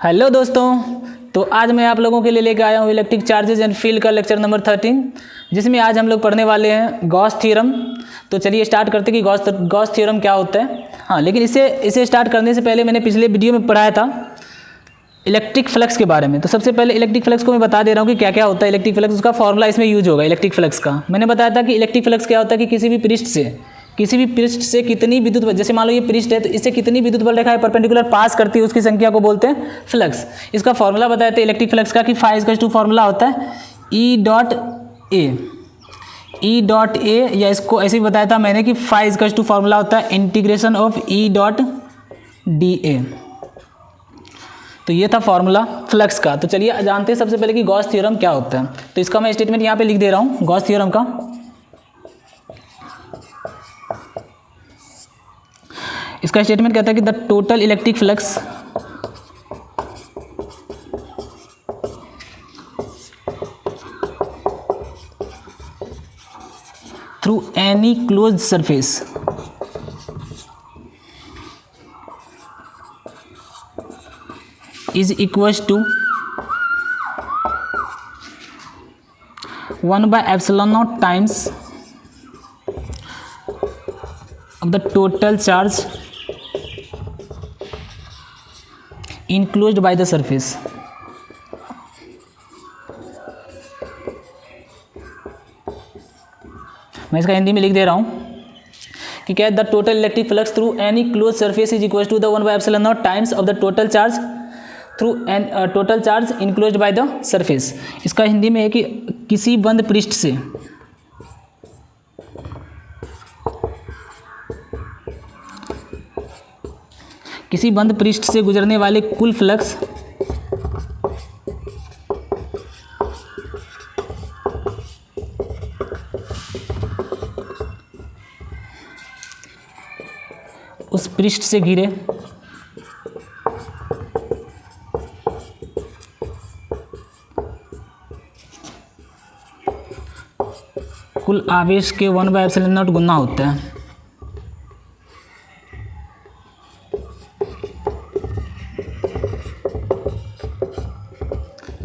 Hello दोस्तों, तो आज मैं आप लोगों के लिए लेकर आया हूँ इलेक्ट्रिक चार्जेस एंड फील्ड का लेक्चर नंबर 13, जिसमें आज हम लोग पढ़ने वाले हैं गॉस थ्योरम। तो चलिए स्टार्ट करते हैं कि गॉस थ्योरम क्या होता है। हाँ, लेकिन इसे स्टार्ट करने से पहले मैंने पिछले वीडियो में पढ़ाया था इलेक्ट्रिक फ्लक्स के बारे में। तो सबसे पहले इलेक्ट्रिक फ्लक्स को मैं बता दे रहा हूँ कि क्या क्या होता है इलेक्ट्रिक फ्लक्स, उसका फॉर्मूला इसमें यूज होगा। इलेक्ट्रिक फ्लक्स का मैंने बताया था कि इलेक्ट्रिक फ्लक्स क्या होता है कि किसी भी पृष्ठ से कितनी विद्युत, जैसे मान लो ये पृष्ठ है तो इससे कितनी विद्युत बल रेखा परपेंडिकुलर पास करती है उसकी संख्या को बोलते हैं फ्लक्स। इसका फॉर्मूला बताए थे इलेक्ट्रिक फ्लक्स का कि φ फॉर्मूला होता है E डॉट ए, या इसको ऐसे भी बताया था मैंने कि φ फॉर्मूला होता है integration of E dot d ए। तो ये था फॉर्मूला फ्लक्स का। तो चलिए जानते हैं सबसे पहले कि गॉस थ्योरम क्या होता है। तो इसका मैं स्टेटमेंट यहाँ पे लिख दे रहा हूँ गॉस थ्योरम का। इसका स्टेटमेंट कहता है कि the total electric flux through any closed surface is equals to 1 by epsilon naught times of the total charge enclosed by the surface। मैं इसका हिंदी में लिख दे रहा हूँ कि क्या है, the total electric flux through any close surface is equal to the 1 by epsilon naught times of the total charge through an total charge enclosed by the surface. इसका हिंदी में है कि किसी बंद पृष्ठ से गुजरने वाले कुल फ्लक्स उस पृष्ठ से घिरे कुल आवेश के 1 by epsilon naught गुना होता है।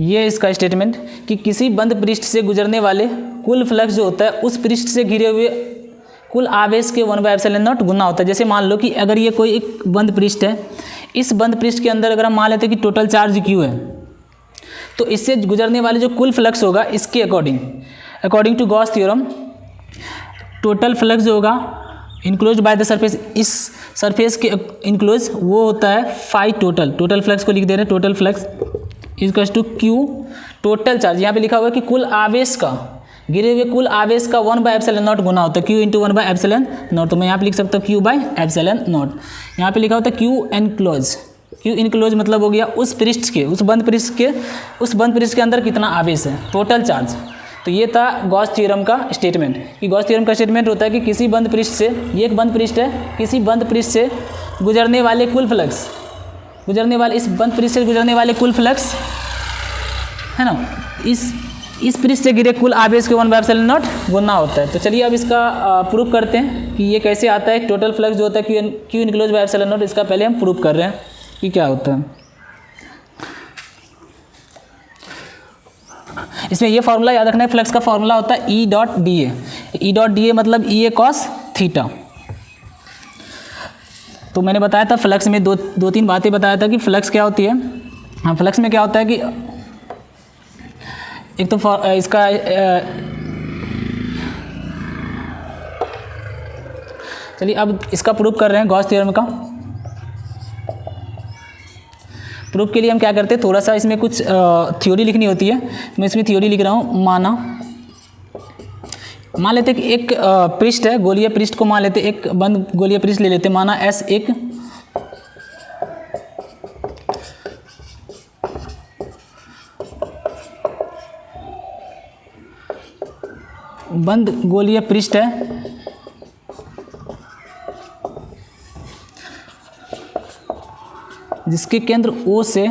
ये इसका स्टेटमेंट कि किसी बंद पृष्ठ से गुजरने वाले कुल फ्लक्स जो होता है उस पृष्ठ से घिरे हुए कुल आवेश के 1 by epsilon naught गुना होता है। जैसे मान लो कि अगर ये कोई एक बंद पृष्ठ है, इस बंद पृष्ठ के अंदर अगर हम मान लेते हैं कि टोटल चार्ज Q है, तो इससे गुजरने वाले जो कुल फ्लक्स होगा इसके according to Gauss theorem total flux जो होगा इनक्लोज्ड बाय द सरफेस, इस सरफेस के इनक्लोज वो होता है फाई टोटल फ्लक्स को लिख दे रहे हैं। Total flux equals to Q total charge, यहाँ पे लिखा हुआ है कि कुल आवेश का, गिरे हुए कुल आवेश का 1 by epsilon naught गुना होता है Q into 1 by epsilon naught। तो मैं यहाँ पे लिख सकता हूँ Q by epsilon naught। यहाँ पे लिखा होता है Q इनक्लोज मतलब हो गया उस बंद पृष्ठ के अंदर कितना आवेश है, टोटल चार्ज। तो ये था गॉस थ्योरम का स्टेटमेंट कि गॉस थ्योरम का स्टेटमेंट होता है कि किसी बंद पृष्ठ से, ये एक बंद पृष्ठ है, किसी बंद पृष्ठ से गुजरने वाले कुल फ्लक्स, इस बंद पृष्ठ से गुजरने वाले कुल फ्लक्स है ना, इस पृष्ठ से गिरे कुल आवेश के 1 by epsilon naught गुना होता है। तो चलिए अब इसका प्रूफ करते हैं कि ये कैसे आता है। टोटल फ्लक्स जो होता है Q enclose by epsilon naught, इसका पहले हम प्रूफ कर रहे हैं कि क्या होता है। इसमें ये फॉर्मूला याद रखना है, फ्लक्स का फॉर्मूला होता है E डॉट डी ए मतलब E cos थीटा। तो मैंने बताया था फ्लक्स में दो तीन बातें बताया था कि फ्लक्स क्या होती है। हाँ, फ्लक्स में क्या होता है कि एक तो इसका चलिए अब इसका प्रूफ कर रहे हैं गॉस थ्योरम का। प्रूफ के लिए हम क्या करते हैं, थोड़ा सा इसमें कुछ थ्योरी लिखनी होती है। मैं इसमें थ्योरी लिख रहा हूँ। मान लेते कि एक पृष्ठ है, गोलीय पृष्ठ को मान लेते, एक बंद गोलीय पृष्ठ ले लेते, माना S एक बंद गोलीय पृष्ठ है जिसके केंद्र O से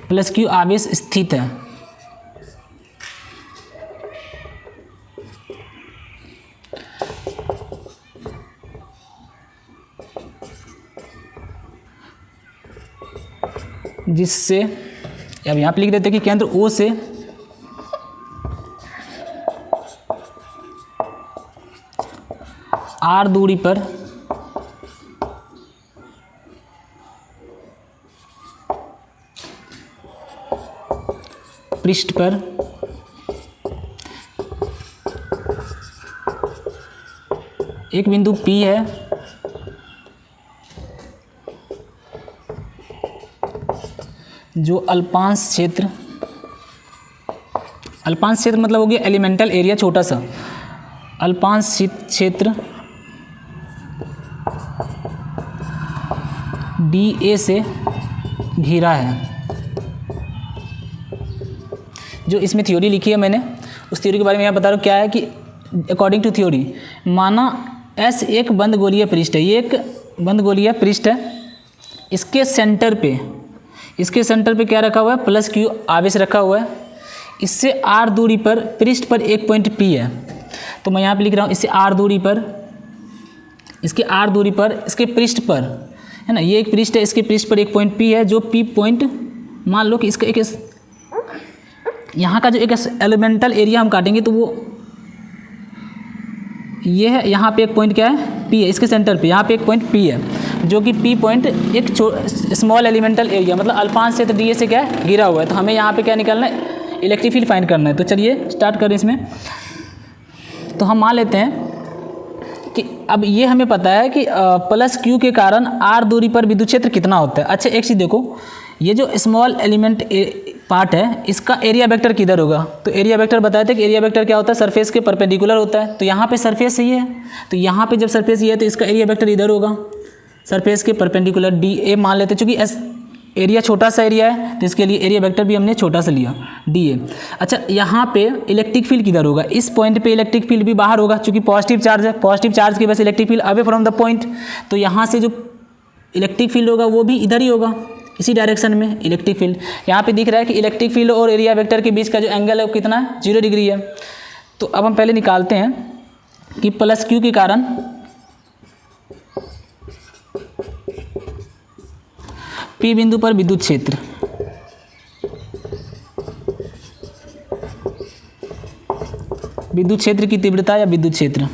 प्लस क्यू आवेश स्थित है। जिससे अब यहाँ पे लिख देते हैं कि केंद्र O से R दूरी पर पृष्ठ पर एक बिंदु P है जो अल्पांश क्षेत्र मतलब हो गया एलिमेंटल एरिया छोटा सा, अल्पांश क्षेत्र DA से घिरा है। जो इसमें थ्योरी लिखी है मैंने, उस थ्योरी के बारे में यहाँ बता रहा हूँ। क्या है कि अकॉर्डिंग टू थ्योरी, माना S एक बंद गोलीय पृष्ठ है, ये एक बंद गोलीय पृष्ठ है। इसके सेंटर पे क्या रखा हुआ है, प्लस क्यू आवेश रखा हुआ है। इससे R दूरी पर पृष्ठ पर एक पॉइंट P है। तो मैं यहाँ पे लिख रहा हूँ, इससे R दूरी पर, इसके R दूरी पर, इसके पृष्ठ पर है ना, ये एक पृष्ठ है, इसके पृष्ठ पर एक पॉइंट P है, जो P पॉइंट मान लो कि इसका एक यहाँ का जो एक एलिमेंटल एरिया हम काटेंगे तो वो ये है। यहाँ पे एक पॉइंट क्या है, P है, इसके सेंटर पे यहाँ पे एक पॉइंट P है, जो कि P पॉइंट एक स्मॉल एलिमेंटल एरिया मतलब अल्पांश क्षेत्र DA से क्या है, घिरा हुआ है। तो हमें यहाँ पे क्या निकालना है, इलेक्ट्रिक फील्ड फाइंड करना है। तो चलिए स्टार्ट करें इसमें। तो हम मान लेते हैं कि अब ये हमें पता है कि प्लस क्यू के कारण R दूरी पर विद्युत क्षेत्र कितना होता है। अच्छा एक चीज़ देखो, ये जो स्मॉल एलिमेंट पार्ट है इसका एरिया वेक्टर किधर होगा। तो एरिया वेक्टर बताए थे कि एरिया वेक्टर क्या होता है, सरफेस के परपेंडिकुलर होता है। तो यहाँ पे सरफेस ये है, तो यहाँ पे जब सरफेस ये है तो इसका एरिया वेक्टर इधर होगा, सरफेस के परपेंडिकुलर DA मान लेते हैं। चूँकि एरिया छोटा सा एरिया है तो इसके लिए एरिया वेक्टर भी हमने छोटा सा लिया, DA। अच्छा यहाँ पे इलेक्ट्रिक फील्ड किधर होगा, इस पॉइंट पे इलेक्ट्रिक फील्ड भी बाहर होगा, क्योंकि पॉजिटिव चार्ज है, पॉजिटिव चार्ज की वजह से electric field away from the point. तो यहाँ से जो इलेक्ट्रिक फील्ड होगा वो भी इधर ही होगा, इसी डायरेक्शन में इलेक्ट्रिक फील्ड। यहाँ पे दिख रहा है कि इलेक्ट्रिक फील्ड और एरिया वेक्टर के बीच का जो एंगल है वो कितना है, 0 डिग्री है। तो अब हम पहले निकालते हैं कि प्लस क्यू के कारण P बिंदु पर विद्युत क्षेत्र, विद्युत क्षेत्र की तीव्रता या विद्युत क्षेत्र।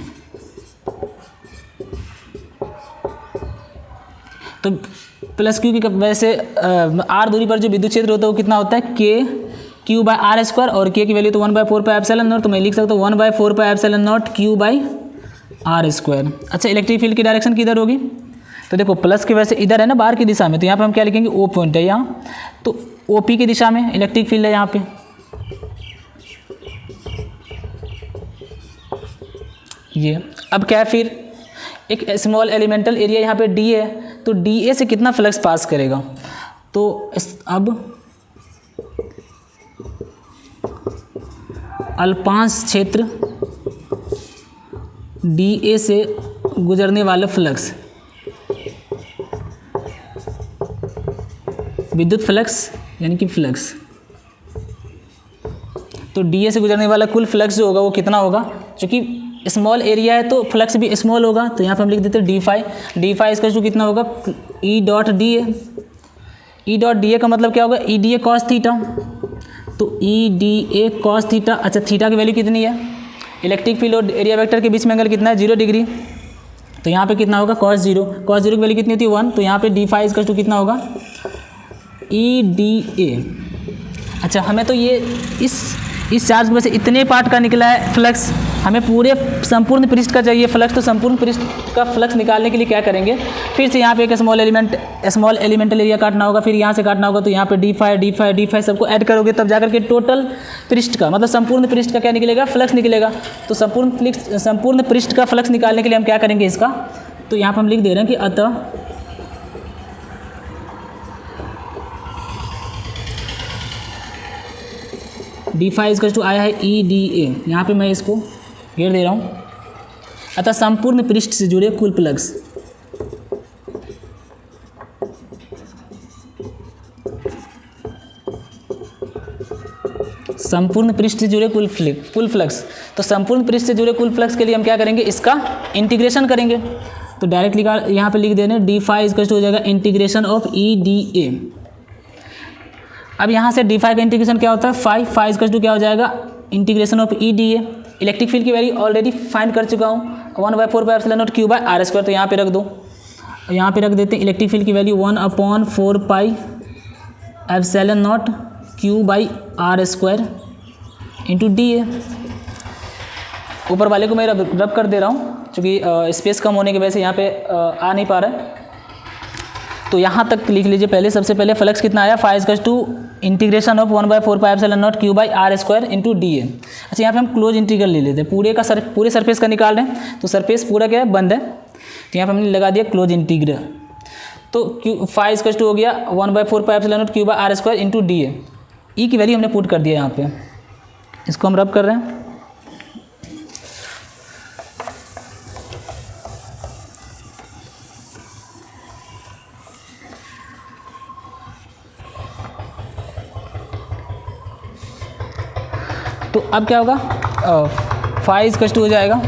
तो प्लस क्यू की वजह से R दूरी पर जो विद्युत क्षेत्र होता है वो कितना होता है, Q/R², और K की वैल्यू तो 1/4πε0। तो मैं लिख सकता हूँ 1/4πε0 Q/R²। अच्छा इलेक्ट्रिक फील्ड की डायरेक्शन किधर होगी, तो देखो प्लस की वजह से इधर है ना, बाहर की दिशा में, तो यहाँ पे हम क्या लिखेंगे, O पॉइंट है यहाँ, तो OP की दिशा में इलेक्ट्रिक फील्ड है यहाँ पे। ये अब क्या है, फिर एक स्मॉल एलिमेंटल एरिया यहाँ पे D है, तो DA से कितना फ्लक्स पास करेगा। तो अब अल्पांश क्षेत्र DA से गुजरने वाला फ्लक्स, विद्युत फ्लक्स यानी कि फ्लक्स, तो DA से गुजरने वाला कुल फ्लक्स जो होगा वो कितना होगा, क्योंकि स्मॉल एरिया है तो फ्लक्स भी स्मॉल होगा। तो यहाँ पे हम लिख देते हैं d फाई इसका जो कितना होगा, E.DA का मतलब क्या होगा, EDA cos थीटा। तो EDA cos थीटा। अच्छा थीटा की वैल्यू कितनी है, इलेक्ट्रिक फील्ड और एरिया वेक्टर के बीच में एंगल कितना है, 0 डिग्री। तो यहाँ पे कितना होगा, cos 0 की वैल्यू कितनी होती है, 1। तो यहाँ पे d फाई इसका जो कितना होगा, EDA। अच्छा हमें तो ये इस चार्ज की वजह से इतने पार्ट का निकला है फ्लक्स, हमें पूरे संपूर्ण पृष्ठ का चाहिए फ्लक्स। तो संपूर्ण पृष्ठ का फ्लक्स निकालने के लिए क्या करेंगे, फिर से यहाँ पे एक स्मॉल एलिमेंटल एरिया काटना होगा, फिर यहाँ से काटना होगा। तो यहाँ पे d फाई सबको ऐड करोगे तब जाकर के टोटल पृष्ठ का मतलब संपूर्ण पृष्ठ का क्या निकलेगा, फ्लक्स निकलेगा। तो संपूर्ण पृष्ठ का फ्लक्स निकालने के लिए हम क्या करेंगे इसका, तो यहाँ पर हम लिख दे रहे हैं कि अतः d फाई इसका जो आया है EDA, यहाँ पे मैं इसको घेर दे रहा हूँ। अतः संपूर्ण पृष्ठ से जुड़े कुल फ्लक्स संपूर्ण पृष्ठ से जुड़े कुल फ्लक्स। तो संपूर्ण पृष्ठ से जुड़े कुल फ्लक्स के लिए हम क्या करेंगे, इसका इंटीग्रेशन करेंगे। तो डायरेक्ट यहाँ पे लिख दे रहे हैं डी फाई इक्वल टू हो जाएगा इंटीग्रेशन ऑफ ई डी ए। अब यहाँ से डी फाई का इंटीग्रेशन क्या होता है, फाई इक्वल टू क्या हो जाएगा integration of E d A. Electric field की वैल्यू ऑलरेडी फाइंड कर चुका हूँ 1/4πε0 तो यहाँ पे रख दो। यहाँ पे रख देते हैं इलेक्ट्रिक फील्ड की वैल्यू 1/4πε0 इंटू डी ए। ऊपर वाले को मैं रब कर दे रहा हूँ क्योंकि स्पेस कम होने की वजह से यहाँ पे आ नहीं पा रहा है। तो यहाँ तक लिख लीजिए पहले। सबसे पहले फ्लक्स कितना आया, phi equal to integration of 1/4πε0 into d A. अच्छा, यहाँ पे हम क्लोज इंटीग्रल ले लेते हैं, पूरे सरफेस का निकाल रहे हैं। तो सरफेस पूरा क्या है, बंद है, तो यहाँ पे हमने लगा दिया क्लोज इंटीग्रल। तो फाई इक्वल टू हो गया 1/4πε0 इंटू डी ए। ई की वैल्यू हमने पुट कर दिया यहाँ पे, इसको हम रब कर रहे हैं। तो अब क्या होगा, फाई इक्वल टू हो जाएगा,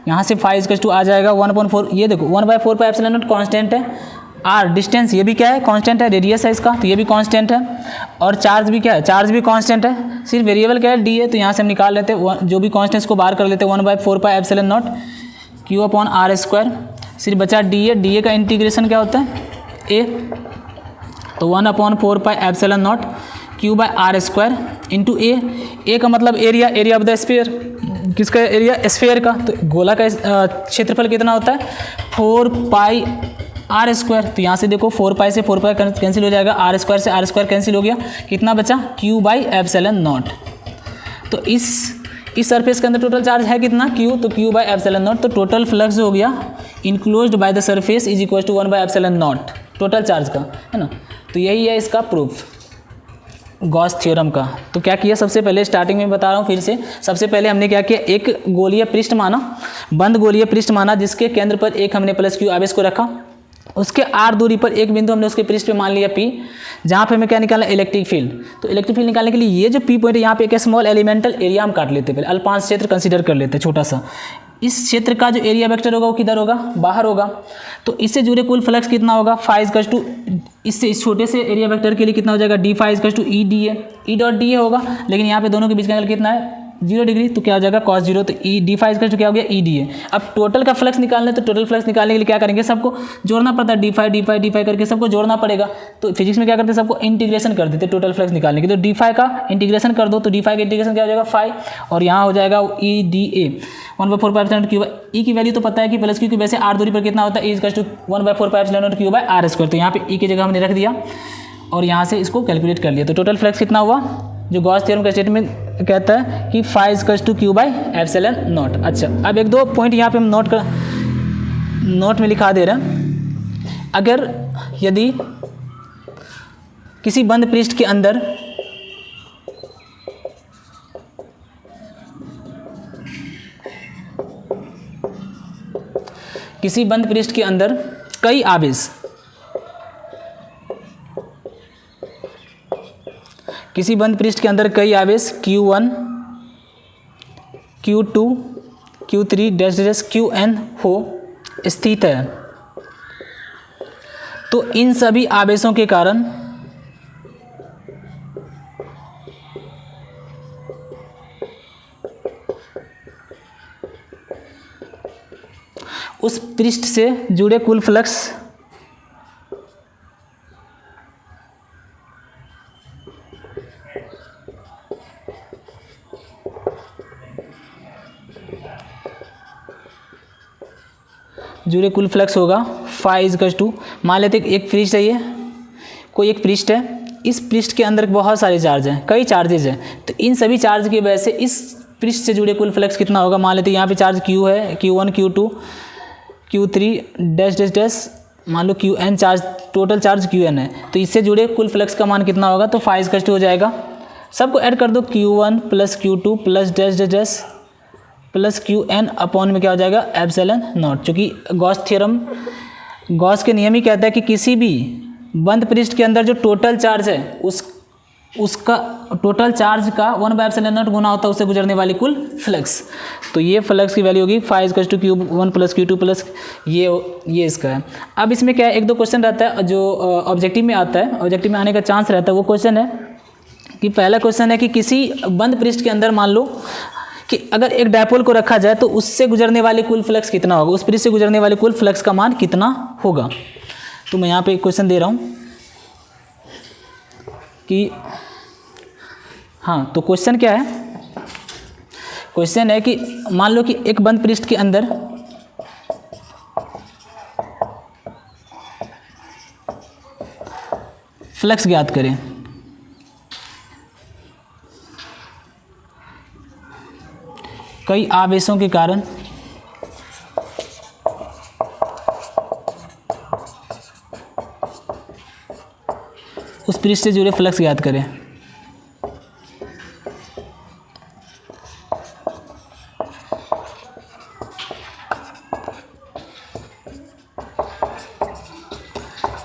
यहाँ से फाई इक्वल टू आ जाएगा 1/4। ये देखो 1/4πε0 कांस्टेंट है, आर डिस्टेंस ये भी क्या है कांस्टेंट है, रेडियस है इसका तो ये भी कांस्टेंट है, और चार्ज भी क्या है, चार्ज भी कांस्टेंट है। सिर्फ वेरिएबल क्या है, डी है। तो यहाँ से हम निकाल लेते हैं जो भी कांस्टेंट को बाहर कर लेते हैं 1/4πε0 Q/r²। सिर्फ बचा डी ए। डी ए का इंटीग्रेशन क्या होता है, ए। तो 1/4πε0 Q/r² इंटू ए। ए का मतलब एरिया ऑफ द स्फीयर। किसका एरिया, स्फीयर का। तो गोला का क्षेत्रफल कितना होता है 4πr²। तो यहाँ से देखो 4π से 4π कैंसिल हो जाएगा, r² से r² कैंसिल हो गया, कितना बचा Q/ε0। तो इस सरफेस के अंदर टोटल चार्ज है कितना, Q। तो Q/ε0। तो टोटल फ्लक्स हो गया enclosed by the surface is equal to 1/ε0 total charge का, है ना। तो यही है इसका प्रूफ गॉस थ्योरम का। तो क्या किया, सबसे पहले स्टार्टिंग में बता रहा हूँ फिर से। सबसे पहले हमने क्या किया, एक गोलीय पृष्ठ माना, बंद गोलीय पृष्ठ माना, जिसके केंद्र पर एक हमने प्लस Q आवेश को रखा। उसके r दूरी पर एक बिंदु हमने उसके पृष्ठ पे मान लिया P, जहाँ पे हमें क्या निकालना, इलेक्ट्रिक फील्ड। तो इलेक्ट्रिक फील्ड निकालने के लिए ये जो P पॉइंट है, यहाँ पे एक स्मॉल एलिमेंटल एरिया हम काट लेते हैं, पहले अल्पांश क्षेत्र कंसीडर कर लेते हैं छोटा सा। इस क्षेत्र का जो एरिया वेक्टर होगा वो किधर होगा, बाहर होगा। तो इससे जुड़े कुल फ्लक्स कितना होगा, फाई इक्वल टू इससे इस छोटे से एरिया वेक्टर के लिए कितना हो जाएगा, d phi equal to E d A. E dot d A होगा, लेकिन यहाँ पे दोनों के बीच का एंगल कितना है 0 डिग्री, तो क्या हो जाएगा cos 0। तो E d phi equal to क्या हो गया ई डी ए। अब टोटल का फ्लक्स निकालना है, तो टोटल फ्लक्स निकालने के लिए क्या करेंगे, सबको जोड़ना पड़ता है, डी फाई करके सबको जोड़ना पड़ेगा। तो फिजिक्स में क्या करते हैं, सबको इंटीग्रेशन कर देते टोटल फ्लक्स निकालने के। तो डी फाई का इंटीग्रेशन कर दो, तो डी फाई का इंटीग्रेशन क्या हो जाएगा फाई, और यहाँ हो जाएगा ई डी ए 1/4πε0 Q। ई की वैल्यू तो पता है कि प्लस Q की वैसे r दूरी पर कितना होता है, ई इक्वल टू 1/4πε0 Q/r²। तो यहाँ पे ई की जगह हमने रख दिया और यहाँ से इसको कैलकुलेट कर लिया। तो टोटल फ्लक्स कितना हुआ, जो गॉस थ्योरम का स्टेटमेंट कहता है कि फाई इक्वल टू Q/ε0। अच्छा, अब एक दो पॉइंट यहाँ पे हम नोट में लिखा दे रहे हैं। अगर यदि किसी बंद पृष्ठ के अंदर कई आवेश, किसी बंद पृष्ठ के अंदर कई आवेश Q1, Q2, Q3 dash Qn हो स्थित है, तो इन सभी आवेशों के कारण उस पृष्ठ से जुड़े कुल फ्लक्स होगा फाई इक्वल टू, मान लेते एक पृष्ठ है, ये कोई एक पृष्ठ है, इस पृष्ठ के अंदर बहुत सारे चार्ज हैं, कई चार्जेज हैं। तो इन सभी चार्ज की वजह से इस पृष्ठ से जुड़े कुल फ्लक्स कितना होगा, मान लेते यहाँ पे चार्ज Q है, Q1, Q2, Q3 डैश मान लो Qn charge, total charge Qn है। तो इससे जुड़े कुल फ्लक्स का मान कितना होगा, तो फाई इक्वल टू हो जाएगा, सबको ऐड कर दो, Q1 plus Q2 plus dash plus Qn upon में क्या हो जाएगा ε0। चूँकि गॉस थ्योरम, गॉस के नियम ही कहता है कि किसी भी बंद पृष्ठ के अंदर जो टोटल चार्ज है उसका टोटल चार्ज का 1/ε0 गुना होता है उससे गुजरने वाली कुल फ्लक्स। तो ये फ्लक्स की वैल्यू होगी φ=Q1 + Q2 प्लस ये इसका है। अब इसमें क्या है, एक दो क्वेश्चन रहता है जो ऑब्जेक्टिव में आता है, ऑब्जेक्टिव में आने का चांस रहता है। वो क्वेश्चन है कि पहला क्वेश्चन है कि किसी बंद पृष्ठ के अंदर मान लो कि अगर एक डायपोल को रखा जाए तो उससे गुजरने वाली कुल फ्लक्स कितना होगा, उस पृष्ठ से गुजरने वाली कुल फ्लक्स का मान कितना होगा। तो मैं यहाँ पे एक क्वेश्चन दे रहा हूँ कि हाँ, तो क्वेश्चन क्या है, क्वेश्चन है कि मान लो कि एक बंद पृष्ठ के अंदर फ्लक्स ज्ञात करें। कई आवेशों के कारण उस पृष्ठ से जुड़े फ्लक्स ज्ञात करें।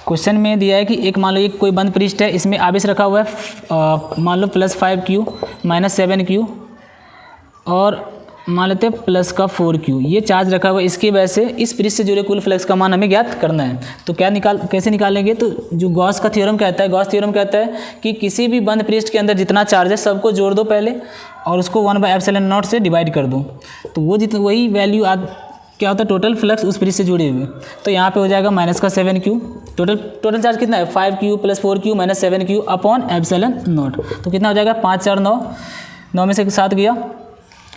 क्वेश्चन में दिया है कि एक मान लो एक कोई बंद पृष्ठ है, इसमें आवेश रखा हुआ है मान लो +5Q - 7Q और मान लेते हैं प्लस का 4Q, ये चार्ज रखा हुआ है। इसकी वजह से इस पृष्ठ से जुड़े कुल फ्लक्स का मान हमें ज्ञात करना है। तो कैसे निकालेंगे, तो जो गॉस का थ्योरम कहता है, गॉस थ्योरम कहता है कि किसी भी बंद पृष्ठ के अंदर जितना चार्ज है सबको जोड़ दो पहले और उसको 1/ε0 से डिवाइड कर दो। तो वो वही वैल्यू क्या होता है, टोटल फ्लक्स उस पृष्ठ से जुड़े हुए। तो यहाँ पे हो जाएगा -7Q, टोटल चार्ज कितना है 5Q + 4Q - 7Q अपॉन ε0। तो कितना हो जाएगा 5 4 9, 9 में से 7 गया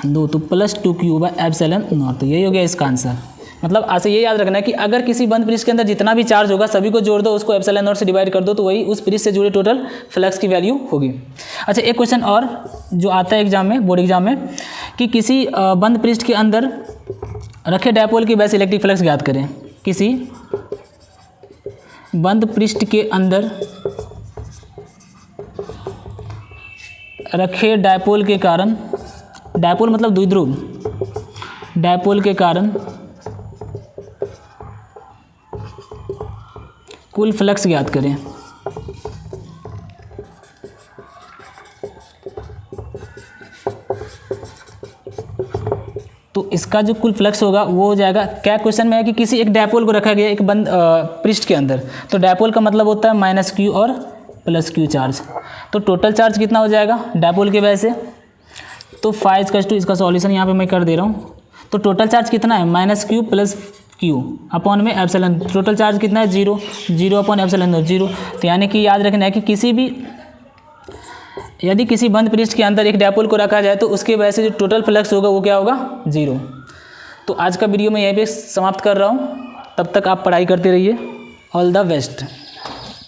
2, तो +2Q/ε0। तो यही हो गया इसका आंसर। मतलब ऐसे ये याद रखना है कि अगर किसी बंद पृष्ठ के अंदर जितना भी चार्ज होगा सभी को जोड़ दो, उसको ε0 से डिवाइड कर दो, तो वही उस पृष्ठ से जुड़े टोटल फ्लक्स की वैल्यू होगी। अच्छा, एक क्वेश्चन और जो आता है एग्जाम में, बोर्ड एग्जाम में, कि किसी बंद पृष्ठ के अंदर रखे डायपोल की वजह से इलेक्ट्रिक फ्लक्स ज्ञात करें। किसी बंद पृष्ठ के अंदर रखे डायपोल के कारण, डायपोल मतलब द्विध्रुव, डायपोल के कारण कुल फ्लक्स ज्ञात करें। तो इसका जो कुल फ्लक्स होगा वो हो जाएगा, क्या क्वेश्चन में है कि किसी एक डायपोल को रखा गया एक बंद पृष्ठ के अंदर। तो डायपोल का मतलब होता है -Q और +Q चार्ज। तो टोटल चार्ज कितना हो जाएगा डायपोल की वजह से, तो φ=, इसका सॉल्यूशन यहाँ पे मैं कर दे रहा हूँ। तो टोटल चार्ज कितना है -Q + Q अपॉन में ε। टोटल चार्ज कितना है 0, 0 अपॉन ε0 0। तो यानी कि याद रखना है कि यदि किसी बंद पृष्ठ के अंदर एक डायपोल को रखा जाए तो उसकी वजह से जो टोटल फ्लक्स होगा वो क्या होगा 0। तो आज का वीडियो मैं यहीं पे समाप्त कर रहा हूँ। तब तक आप पढ़ाई करते रहिए। All the best.